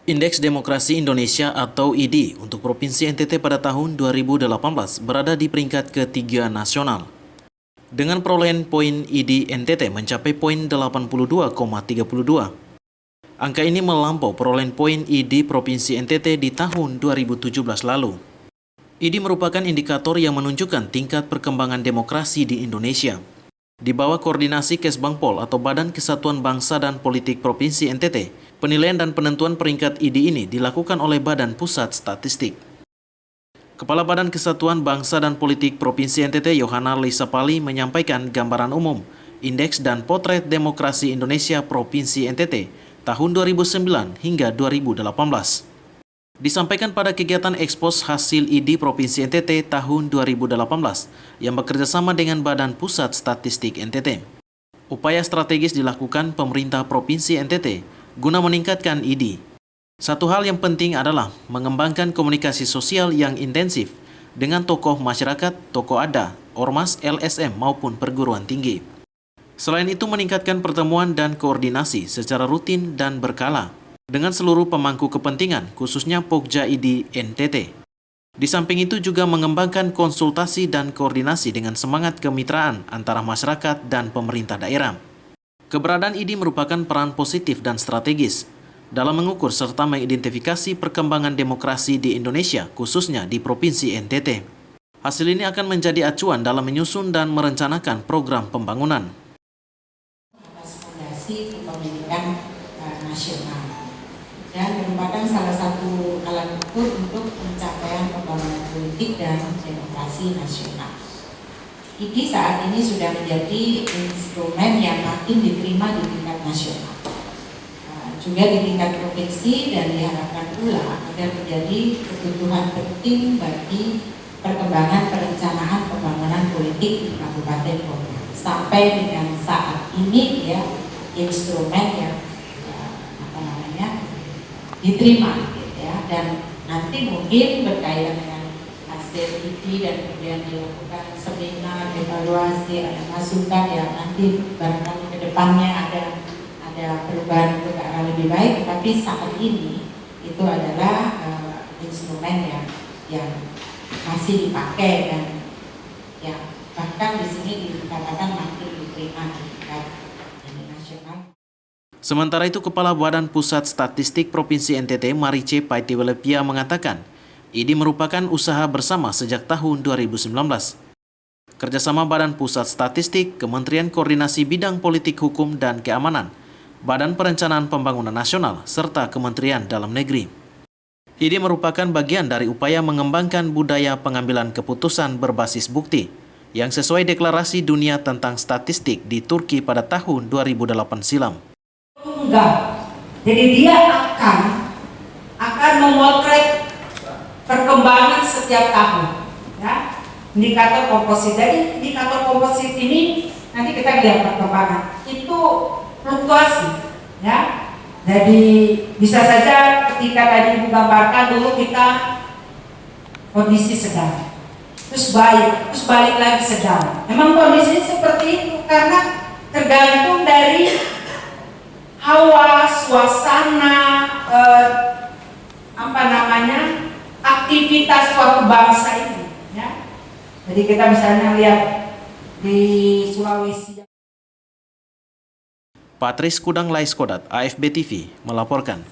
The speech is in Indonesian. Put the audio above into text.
Indeks Demokrasi Indonesia atau ID untuk Provinsi NTT pada tahun 2018 berada di peringkat ketiga nasional. Dengan perolehan poin ID NTT mencapai poin 82,32. Angka ini melampaui perolehan poin ID Provinsi NTT di tahun 2017 lalu. ID merupakan indikator yang menunjukkan tingkat perkembangan demokrasi di Indonesia. Di bawah koordinasi Kesbangpol atau Badan Kesatuan Bangsa dan Politik Provinsi NTT, penilaian dan penentuan peringkat ID ini dilakukan oleh Badan Pusat Statistik. Kepala Badan Kesatuan Bangsa dan Politik Provinsi NTT, Yohana Lisapali, menyampaikan gambaran umum Indeks dan Potret Demokrasi Indonesia Provinsi NTT tahun 2009 hingga 2018. Disampaikan pada kegiatan ekspos hasil ID Provinsi NTT tahun 2018 yang bekerjasama dengan Badan Pusat Statistik NTT. Upaya strategis dilakukan pemerintah Provinsi NTT guna meningkatkan ID. Satu hal yang penting adalah mengembangkan komunikasi sosial yang intensif dengan tokoh masyarakat, tokoh adat, ormas, LSM maupun perguruan tinggi. Selain itu meningkatkan pertemuan dan koordinasi secara rutin dan berkala dengan seluruh pemangku kepentingan, khususnya Pokja ID NTT. Di samping itu juga mengembangkan konsultasi dan koordinasi dengan semangat kemitraan antara masyarakat dan pemerintah daerah. Keberadaan ID merupakan peran positif dan strategis dalam mengukur serta mengidentifikasi perkembangan demokrasi di Indonesia, khususnya di Provinsi NTT. Hasil ini akan menjadi acuan dalam menyusun dan merencanakan program pembangunan. Atas fondasi kepemimpinan nasional dan merupakan salah satu alat ukur untuk pencapaian pembangunan politik dan demokrasi nasional. ID saat ini sudah menjadi instrumen yang makin diterima di tingkat nasional, juga di tingkat provinsi, dan diharapkan pula agar menjadi kebutuhan penting bagi perkembangan perencanaan pembangunan politik di kabupaten kota. Sampai dengan saat ini ya instrumen yang diterima gitu ya, dan nanti mungkin berkaitan dengan hasil ID dan kemudian dilakukan seminar, evaluasi, ada masukan yang nanti barangkali ke depannya ada perubahan untuk ke arah lebih baik, tapi saat ini itu adalah instrumen yang masih dipakai dan ya bahkan di sini dikatakan makin diterima di tingkat nasional. Sementara itu, Kepala Badan Pusat Statistik Provinsi NTT, Marice Paitiwelepia, mengatakan ID merupakan usaha bersama sejak tahun 2019. Kerjasama Badan Pusat Statistik, Kementerian Koordinasi Bidang Politik Hukum dan Keamanan, Badan Perencanaan Pembangunan Nasional, serta Kementerian Dalam Negeri. ID merupakan bagian dari upaya mengembangkan budaya pengambilan keputusan berbasis bukti yang sesuai deklarasi dunia tentang statistik di Turki pada tahun 2008 silam. Enggak. Jadi dia akan memotret perkembangan setiap tahun, ya. Indikator komposit. Jadi indikator komposit ini nanti kita lihat perkembangan. Itu fluktuasi, ya. Jadi bisa saja ketika tadi menggambarkan dulu kita kondisi sedang, terus balik lagi sedang. Memang kondisinya seperti itu karena tergantung dari hawa, suasana, aktivitas suatu bangsa ini, ya. Jadi kita misalnya lihat di Sulawesi. Patris Kudang Laiskodat, AFB TV, melaporkan.